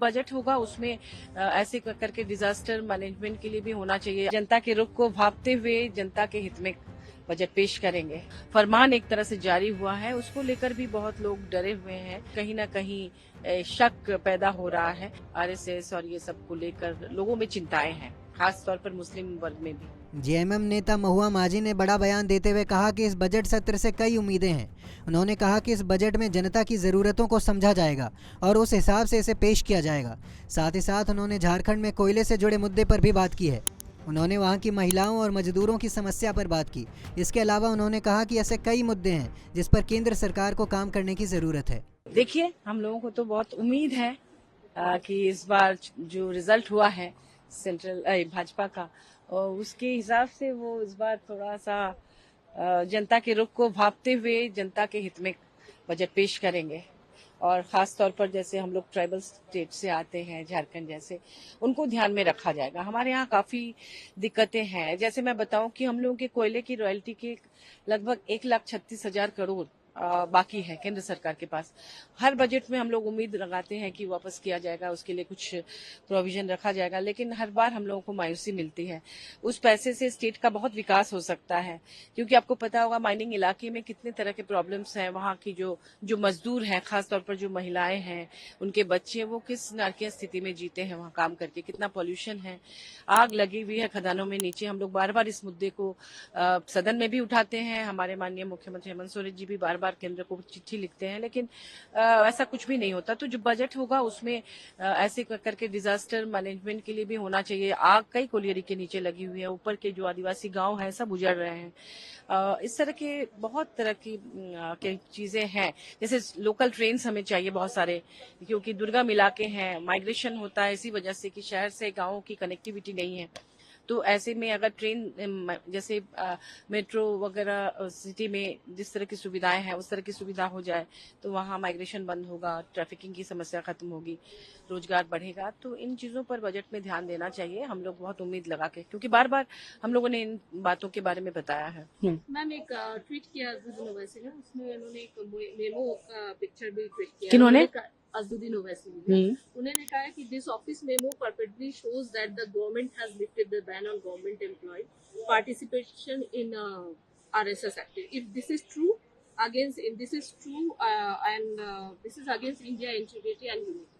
Budget होगा उसमें ऐसे करके डिजास्टर मैनेजमेंट के लिए भी होना चाहिए। जनता के रुख को भांपते हुए जनता के हित में बजट पेश करेंगे। फरमान एक तरह से जारी हुआ है, उसको लेकर भी बहुत लोग डरे हुए हैं। कहीं ना कहीं शक पैदा हो रहा है। आरएसएस और ये सब को लेकर लोगों में चिंताएं हैं, खास तौर पर मुस्लिम वर्ग में भी। जेएमएम नेता महुआ माझी ने बड़ा बयान देते हुए कहा कि इस बजट सत्र से कई उम्मीदें हैं। उन्होंने कहा कि इस बजट में जनता की ज़रूरतों को समझा जाएगा और उस हिसाब से इसे पेश किया जाएगा। साथ ही साथ उन्होंने झारखंड में कोयले से जुड़े मुद्दे पर भी बात की है। उन्होंने वहां की महिलाओं और मजदूरों की समस्या पर बात की। इसके अलावा उन्होंने कहा कि ऐसे कई मुद्दे हैं जिस पर केंद्र सरकार को काम करने की ज़रूरत है। देखिए, हम लोगों को तो बहुत उम्मीद है कि इस बार जो रिजल्ट हुआ है सेंट्रल भाजपा का, और उसके हिसाब से वो इस बार थोड़ा सा जनता के रुख को भांपते हुए जनता के हित में बजट पेश करेंगे। और खास तौर पर जैसे हम लोग ट्राइबल स्टेट से आते हैं, झारखंड जैसे, उनको ध्यान में रखा जाएगा। हमारे यहाँ काफी दिक्कतें हैं। जैसे मैं बताऊं कि हम लोगों के कोयले की रॉयल्टी के लगभग 1,36,000 करोड़ बाकी है केंद्र सरकार के पास। हर बजट में हम लोग उम्मीद लगाते हैं कि वापस किया जाएगा, उसके लिए कुछ प्रोविजन रखा जाएगा, लेकिन हर बार हम लोगों को मायूसी मिलती है। उस पैसे से स्टेट का बहुत विकास हो सकता है, क्योंकि आपको पता होगा माइनिंग इलाके में कितने तरह के प्रॉब्लम्स हैं। वहाँ की जो मजदूर हैं, खासतौर पर जो महिलाएं हैं, उनके बच्चे, वो किस नारकीय स्थिति में जीते हैं वहाँ काम करके। कितना पॉल्यूशन है, आग लगी हुई है खदानों में नीचे। हम लोग बार बार इस मुद्दे को सदन में भी उठाते हैं। हमारे माननीय मुख्यमंत्री हेमंत सोरेन जी भी बार बार केंद्र को चिट्ठी लिखते हैं, लेकिन ऐसा कुछ भी नहीं होता। तो जो बजट होगा उसमें ऐसे करके डिजास्टर मैनेजमेंट के लिए भी होना चाहिए। आग कई कोलियरी के नीचे लगी हुई है, ऊपर के जो आदिवासी गांव हैं सब उजड़ रहे हैं। इस तरह के बहुत तरह की चीजें हैं। जैसे लोकल ट्रेन्स हमें चाहिए बहुत सारे, क्योंकि दुर्गम इलाके हैं, माइग्रेशन होता है इसी वजह से कि शहर से गाँव की कनेक्टिविटी नहीं है। तो ऐसे में अगर ट्रेन जैसे मेट्रो वगैरह सिटी में जिस तरह की सुविधाएं हैं उस तरह की सुविधा हो जाए, तो वहाँ माइग्रेशन बंद होगा, ट्रैफिकिंग की समस्या खत्म होगी, रोजगार बढ़ेगा। तो इन चीजों पर बजट में ध्यान देना चाहिए। हम लोग बहुत उम्मीद लगा के, क्योंकि बार बार हम लोगों ने इन बातों के बारे में बताया है। मैम, एक ट्वीट किया अज़दुद्दीन ओवैसी ने, उसमें उन्होंने एक मेमो का पिक्चर भी ट्वीट किया। किन्होंने? अज़दुद्दीन ओवैसी ने। उन्होंने कहा कि this office memo perfectly shows that the government has lifted the ban on government employ participation in RSS activity. If this is true this is against India integrity and unity.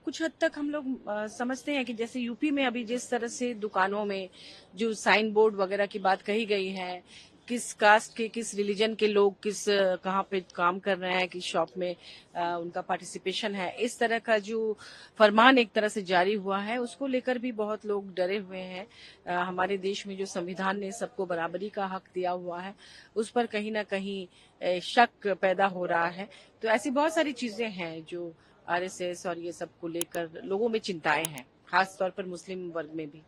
कुछ हद तक हम लोग समझते हैं कि जैसे यूपी में अभी जिस तरह से दुकानों में जो साइन बोर्ड वगैरह की बात कही गई है, किस कास्ट के, किस रिलीजन के लोग किस कहाँ पे काम कर रहे हैं, किस शॉप में उनका पार्टिसिपेशन है, इस तरह का जो फरमान एक तरह से जारी हुआ है, उसको लेकर भी बहुत लोग डरे हुए हैं। हमारे देश में जो संविधान ने सबको बराबरी का हक दिया हुआ है, उस पर कहीं ना कहीं शक पैदा हो रहा है। तो ऐसी बहुत सारी चीजें हैं जो आरएसएस और ये सब को लेकर लोगों में चिंताएं हैं, खास तौर पर मुस्लिम वर्ग में भी।